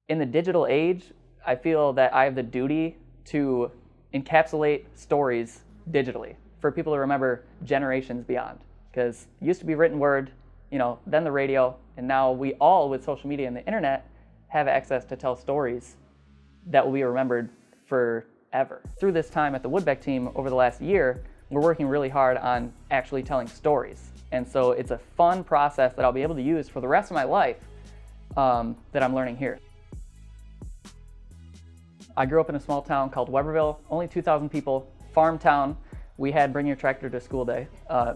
In the digital age, I feel that I have the duty to encapsulate stories digitally for people to remember generations beyond. Because it used to be written word, then the radio, and now we all, with social media and the internet, have access to tell stories that will be remembered forever. Through this time at the Woodbeck team over the last year, we're working really hard on actually telling stories. And so it's a fun process that I'll be able to use for the rest of my life that I'm learning here. I grew up in a small town called Weberville, only 2,000 people, farm town. We had Bring Your Tractor to School Day.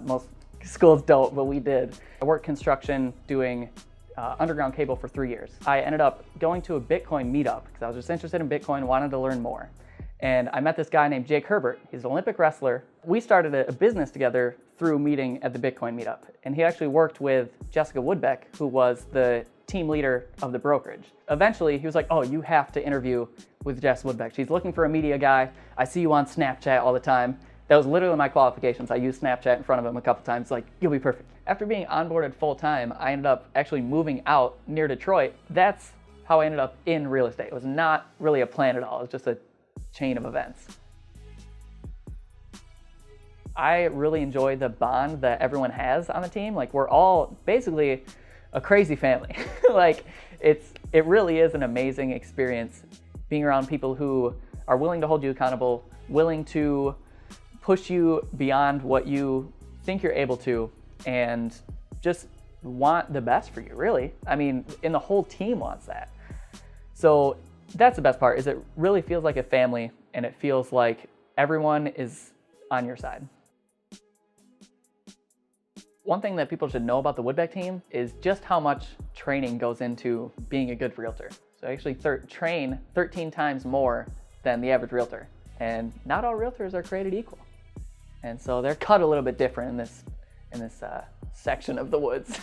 Most schools don't, but we did. I worked construction doing underground cable for 3 years. I ended up going to a Bitcoin meetup because I was just interested in Bitcoin, wanted to learn more. And I met this guy named Jake Herbert. He's an Olympic wrestler. We started a business together through meeting at the Bitcoin meetup. And he actually worked with Jessica Woodbeck, who was the team leader of the brokerage. Eventually, he was like, oh, you have to interview with Jess Woodbeck. She's looking for a media guy. I see you on Snapchat all the time. That was literally my qualifications. I used Snapchat in front of him a couple times, like, you'll be perfect. After being onboarded full time, I ended up actually moving out near Detroit. That's how I ended up in real estate. It was not really a plan at all. It was just a chain of events. I really enjoy the bond that everyone has on the team. Like, we're all basically a crazy family. Like, it really is an amazing experience being around people who are willing to hold you accountable, willing to push you beyond what you think you're able to, and just want the best for you, really. I mean, and the whole team wants that. So that's the best part, is it really feels like a family, and it feels like everyone is on your side. One thing that people should know about the Woodbeck team is just how much training goes into being a good realtor. So I actually train 13 times more than the average realtor. And not all realtors are created equal. And so they're cut a little bit different in this section of the woods.